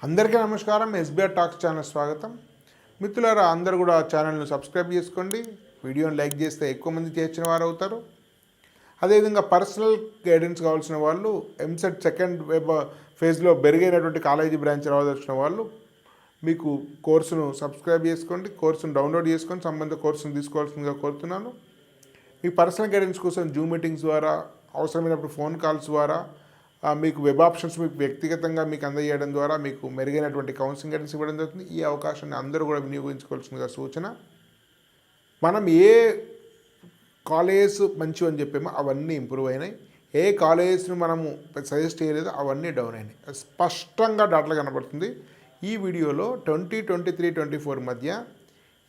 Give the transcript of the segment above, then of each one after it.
అందరికీ నమస్కారం. SBR talks channel స్వాగతం. మిత్రులారా, అందరూ కూడా ఛానల్ను సబ్స్క్రైబ్ చేసుకోండి. వీడియోని లైక్ చేస్తే ఎక్కువ మంది చేర్చిన వారు అవుతారు. అదేవిధంగా పర్సనల్ గైడెన్స్ కావాల్సిన వాళ్ళు, ఎంసెట్ సెకండ్ ఫేజ్లో బెరుగైనటువంటి కాలేజీ బ్రాంచ్ రావాల్సిన వాళ్ళు మీకు కోర్సును సబ్స్క్రైబ్ చేసుకోండి, కోర్సును డౌన్లోడ్ చేసుకొని సంబంధిత కోర్సును తీసుకోవాల్సిందిగా కోరుతున్నాను. మీ పర్సనల్ గైడెన్స్ కోసం జూమ్ మీటింగ్స్ ద్వారా, అవసరమైనప్పుడు ఫోన్ కాల్స్ ద్వారా, మీకు వెబ్ ఆప్షన్స్ మీకు వ్యక్తిగతంగా మీకు అందజేయడం ద్వారా మీకు మెరుగైనటువంటి కౌన్సిలింగ్ గైడెన్స్ ఇవ్వడం జరుగుతుంది. ఈ అవకాశాన్ని అందరూ కూడా వినియోగించుకోవాల్సిందిగా సూచన. మనం ఏ కాలేజెస్ మంచివి అని చెప్పామో అవన్నీ ఇంప్రూవ్ అయినాయి. ఏ కాలేజెస్ను మనము సజెస్ట్ చేయలేదో అవన్నీ డౌన్ అయినాయి. స్పష్టంగా డాటాలో కనబడుతుంది. ఈ వీడియోలో 2023-24 మధ్య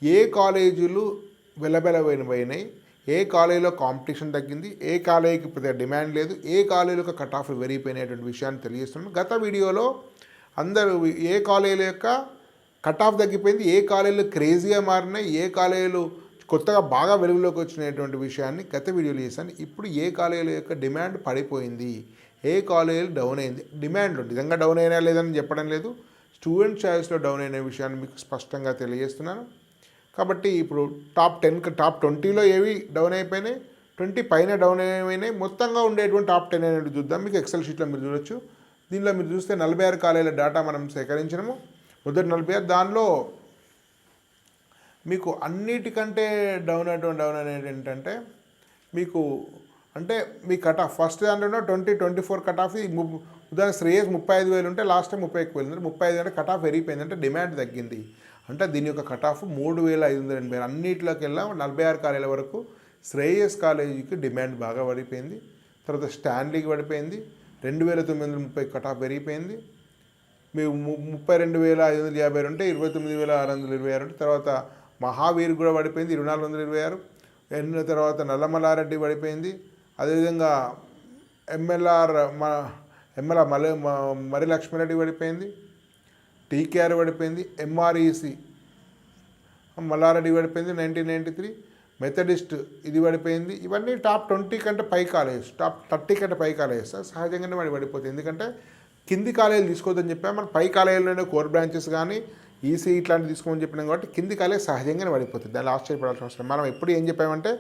ఏ కాలేజీలు వెలబెలబోయినాయి, ఏ కాలేజీలో కాంపిటీషన్ తగ్గింది, ఏ కాలేజీకి పెద్ద డిమాండ్ లేదు, ఏ కాలేజీలో కట్ ఆఫ్ పెరిగిపోయినటువంటి విషయాన్ని తెలియజేస్తున్నాను. గత వీడియోలో అందరూ ఏ కాలేజీల యొక్క కట్ ఆఫ్ తగ్గిపోయింది, ఏ కాలేజీలు క్రేజీగా మారినాయి, ఏ కాలేజీలు కొత్తగా బాగా వెలుగులోకి వచ్చినటువంటి విషయాన్ని గత వీడియోలో చేశాను. ఇప్పుడు ఏ కాలేజీల యొక్క డిమాండ్ పడిపోయింది, ఏ కాలేజీలు డౌన్ అయింది, డిమాండ్లు నిజంగా డౌన్ అయినా లేదని చెప్పడం లేదు, స్టూడెంట్ చాయిస్లో డౌన్ అయిన విషయాన్ని మీకు స్పష్టంగా తెలియజేస్తున్నాను. కాబట్టి ఇప్పుడు టాప్ 20లో ఏవి డౌన్ అయిపోయినాయి, 20 పైన డౌన్ అయిపోయినాయి, మొత్తంగా ఉండేటువంటి టాప్ 10 అనేది చూద్దాం. మీకు ఎక్సెల్ షీట్లో మీరు చూడొచ్చు. దీనిలో మీరు చూస్తే 46 కాలేజీల డేటా మనం సేకరించినాము. మొదటి 46, దానిలో మీకు అన్నిటికంటే డౌన్ అనేది ఏంటంటే మీకు అంటే మీ కట్ ఆఫ్ ఫస్ట్ దాంట్లో 2024 కట్ ఆఫ్ ఉదాహరణ శ్రేయస్ 35,000 ఉంటే లాస్ట్ టైం 30 ఎక్కువ వెళ్ళింది. 35 అంటే కట్ ఆఫ్ పెరిగిపోయింది, అంటే డిమాండ్ తగ్గింది. అంటే దీని యొక్క కట్ ఆఫ్ 3,580. అన్నింటిలోకి వెళ్ళా 46 కాలేజీల వరకు శ్రేయస్ కాలేజీకి డిమాండ్ బాగా పడిపోయింది. తర్వాత స్టాన్లీకి పడిపోయింది, 2,930 కట్ ఆఫ్ పెరిగిపోయింది. మీరు 32,552 ఉంటే 29,626 ఉంటే తర్వాత మహావీర్ కూడా పడిపోయింది, 2,426. తర్వాత నల్లమల్లారెడ్డి పడిపోయింది. అదేవిధంగా ఎంఎల్ఆర్ మరి లక్ష్మీరెడ్డి పడిపోయింది, టీకేఆర్ పడిపోయింది, ఎంఆర్ఈసి మల్లారెడ్డి పడిపోయింది 1993, మెథడిస్ట్ ఇది పడిపోయింది. ఇవన్నీ టాప్ 20 కంటే పై కాలేజెస్, టాప్ 30 కంటే పై కాలేజెస్. సహజంగానే వాడి పడిపోతుంది, ఎందుకంటే కింది కాలేజీలు తీసుకోవద్దని చెప్పాము. మన పై కాలేజీలోనే కోర్ బ్రాంచెస్ కానీ ఈసీ ఇట్లాంటివి తీసుకోమని చెప్పినాం కాబట్టి కింది కాలేజ్ సహజంగానే పడిపోతుంది. దాన్ని ఆశ్చర్యపడాల్సిన అవసరం. మనం ఎప్పుడు ఏం చెప్పామంటే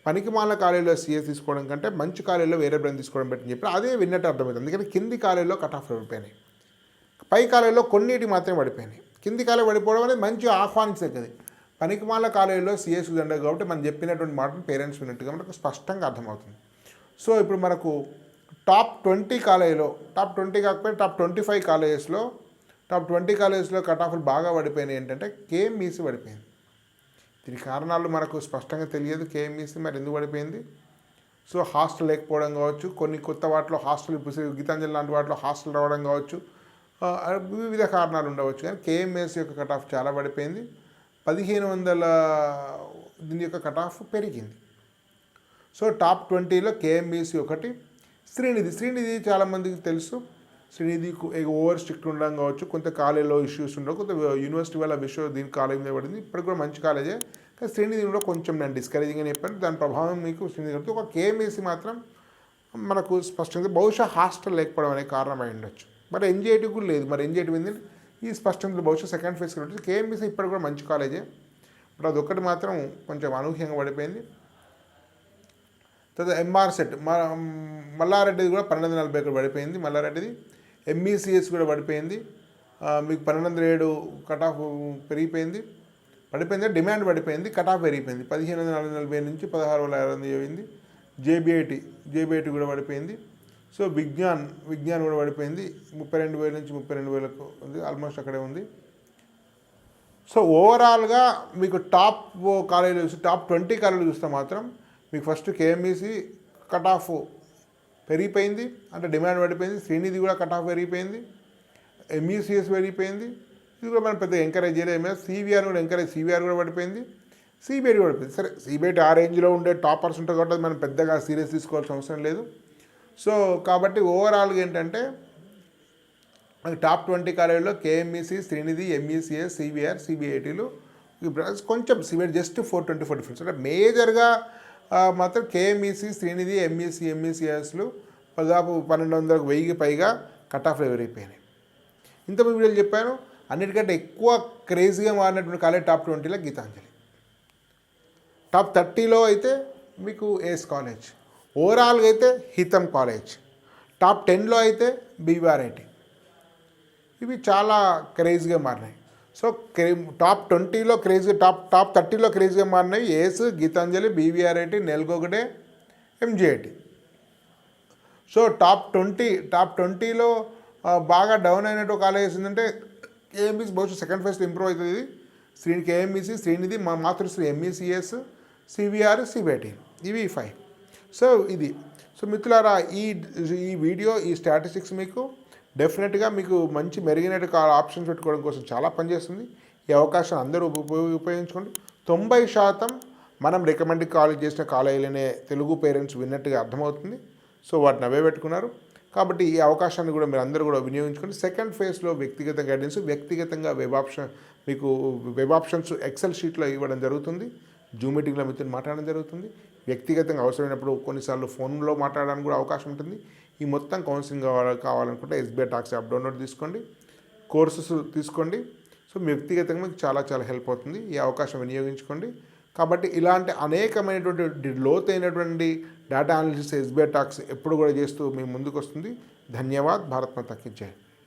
పనికిమాల కాలేజీలో సిఎస్ తీసుకోవడం కంటే మంచి కాలేజీలో వేరే బ్రాంచ్ తీసుకోవడం బట్టి చెప్పి అదే విన్నట్టు అర్థమవుతుంది. ఎందుకంటే కింది కాలేజీలో కట్ ఆఫ్ పడిపోయినాయి, పై కాలేజీలో కొన్నిటి మాత్రమే పడిపోయినాయి. కింది కాలేజీ పడిపోవడం అనేది మంచి ఆహ్వానించదగ్గది. పనికిమాల కాలేజీలో సిఎస్ దండగ కాబట్టి మనం చెప్పినటువంటి మాటను పేరెంట్స్ విన్నట్టుగా మనకు స్పష్టంగా అర్థమవుతుంది. సో ఇప్పుడు మనకు టాప్ 20 కాలేజీలో, టాప్ 20 కాకపోతే టాప్ 25 కాలేజెస్లో, టాప్ 20 కాలేజెస్లో కట్ ఆఫ్లు బాగా పడిపోయినాయి. ఏంటంటే కేఎంఈసీ పడిపోయింది. దీని కారణాలు మనకు స్పష్టంగా తెలియదు. కేఎంఈసీ మరి ఎందుకు పడిపోయింది? సో హాస్టల్ లేకపోవడం కావచ్చు, కొన్ని కొత్త వాటిలో హాస్టల్, గీతాంజలి లాంటి వాటిలో హాస్టల్ రావడం కావచ్చు, వివిధ కారణాలు ఉండవచ్చు. కానీ కేఎంఎస్ యొక్క కట్ ఆఫ్ చాలా పడిపోయింది. 1,500 దీని యొక్క కట్ ఆఫ్ పెరిగింది. సో టాప్ 20లో కేఎంఈసీ ఒకటి. శ్రీనిధి చాలామందికి తెలుసు. శ్రీనిధి ఓవర్ స్ట్రిక్ట్ ఉండడం కావచ్చు, కొంత కాలేజీలో ఇష్యూస్ ఉండవు, కొంత యూనివర్సిటీ వల్ల దీని కాలేజ్ మీద పడింది. ఇప్పటికి కూడా మంచి కాలేజే, కానీ శ్రీనిధి కూడా కొంచెం నేను డిస్కరేజింగ్ అని చెప్పాను. దాని ప్రభావం మీకు శ్రీనిధి కడుతుంది. ఒక కేఎంఈసీ మాత్రం మనకు స్పష్టంగా బహుశా హాస్టల్ లేకపోవడం అనే కారణమై ఉండొచ్చు. మరి ఎన్జేటీ కూడా లేదు. మరి ఎన్జేటీ ఉంది ఈ స్పష్టంగా బహుశా సెకండ్ ఫేజ్ ఉంటుంది. కేఎంఈసీ ఇప్పటికి కూడా మంచి కాలేజే, బట్ అదొక్కటి మాత్రం కొంచెం అనూహ్యంగా పడిపోయింది. తర్వాత ఎంఆర్ సెట్ మల్లారెడ్డిది కూడా 1,240 పడిపోయింది. మల్లారెడ్డిది ఎంఈసిఎస్ కూడా పడిపోయింది. మీకు 1,207 కట్ ఆఫ్ పెరిగిపోయింది. డిమాండ్ పడిపోయింది, కట్ ఆఫ్ పెరిగిపోయింది. 1,540 నుంచి 16,600 అయింది. జేబీఐటీ కూడా పడిపోయింది. సో విజ్ఞాన్ కూడా పడిపోయింది. 32,000 నుంచి 32,000 ఉంది, ఆల్మోస్ట్ అక్కడే ఉంది. సో ఓవరాల్గా మీకు టాప్ కాలేజీలు, టాప్ 20 కాలేజీలు చూస్తే మాత్రం మీకు ఫస్ట్ కేఎంఈసీ కట్ ఆఫ్ పెరిగిపోయింది, అంటే డిమాండ్ పడిపోయింది. శ్రీనిధి కూడా కట్ ఆఫ్ పెరిగిపోయింది. ఎంఈసిఎస్ పెరిగిపోయింది. ఇది కూడా మనం పెద్ద ఎంకరేజ్ చేయలేదు. సివిఆర్ కూడా పడిపోయింది. సిబిఐటి కూడా పడిపోయింది. సరే, సిబిఐటి ఆ రేంజ్లో ఉండే టాపర్స్ ఉంటాయి కాబట్టి మనం పెద్దగా సీరియస్ తీసుకోవాల్సిన అవసరం లేదు. సో కాబట్టి ఓవరాల్గా ఏంటంటే టాప్ 20 కాలేజీలో కేఎంఈసీ, శ్రీనిధి, ఎంఈసిఎస్, సివిఆర్, సిబిఐటీలు కొంచెం సివిఆర్ జస్ట్ 424 డిఫరెన్స్. అంటే మేజర్గా మాత్రం కేఎంఈసీ, శ్రీనిధి, ఎంఈసిఎస్లు దాదాపు 1,200, 1,000కి పైగా కట్ ఆఫ్లు పెరిగిపోయినాయి. ఇంతకుముందు వీడియోలు చెప్పాను, అన్నిటికంటే ఎక్కువ క్రేజీగా మారినటువంటి కాలేజ్ టాప్ 20లో గీతాంజలి, టాప్ 30లో అయితే మీకు ఏస్ కాలేజ్, ఓవరాల్గా అయితే హితం కాలేజ్, టాప్ 10లో అయితే బీవీఆర్ఐటి. ఇవి చాలా క్రేజీగా మారినాయి. సో టాప్ 20లో క్రేజీగా టాప్ 30లో క్రేజీగా మారినాయి ఏస్, గీతాంజలి, బీవీఆర్ఐటి, నెల్కొకటే, ఎంజీఐటి. సో టాప్ 20లో బాగా డౌన్ అయినట్టు కాలేజ్ ఏంటంటే కేఎంబీసీ, బహుశా సెకండ్ ఫేజ్లో ఇంప్రూవ్ అవుతుంది. కేఎంబీసీ, శ్రీనిధి, మా మాతృశ్రీ ఎంఈసిఎస్, సివిఆర్, సిబిఐటి, ఇవి 5. సో ఇది. సో మిత్రులారా, ఈ వీడియో, ఈ స్టాటిస్టిక్స్ మీకు డెఫినెట్గా మీకు మంచి మెరుగైన ఆప్షన్స్ పెట్టుకోవడం కోసం చాలా పనిచేస్తుంది. ఈ అవకాశం అందరూ ఉపయోగించుకోండి. 90% మనం రికమెండ్ కాలేజ్ చేసిన కాలేజీలనే తెలుగు పేరెంట్స్ విన్నట్టుగా అర్థమవుతుంది. సో వాటిని అవే పెట్టుకున్నారు. కాబట్టి ఈ అవకాశాన్ని కూడా మీరు అందరూ కూడా వినియోగించుకోండి. సెకండ్ ఫేజ్లో వ్యక్తిగత గైడెన్స్, వ్యక్తిగతంగా వెబ్ ఆప్షన్స్ ఎక్సెల్ షీట్లో ఇవ్వడం జరుగుతుంది. జూమ్ మీటింగ్లో మీతో మాట్లాడడం జరుగుతుంది. వ్యక్తిగతంగా అవసరమైనప్పుడు కొన్నిసార్లు ఫోన్లో మాట్లాడడానికి కూడా అవకాశం ఉంటుంది. ఈ మొత్తం కౌన్సిలింగ్ కావాలనుకుంటే ఎస్బీఐ టాక్స్ యాప్ డౌన్లోడ్ తీసుకోండి, కోర్సెస్ తీసుకోండి. సో మీ వ్యక్తిగతంగా మీకు చాలా చాలా హెల్ప్ అవుతుంది. ఈ అవకాశం వినియోగించుకోండి. కాబట్టి ఇలాంటి అనేకమైనటువంటి లోతైనటువంటి డేటా అనాలిసిస్ ఎస్బీఐ టాక్స్ ఎప్పుడు కూడా చేస్తూ మీ ముందుకు వస్తుంది. ధన్యవాద్. భారత్ మాతా కీ జై.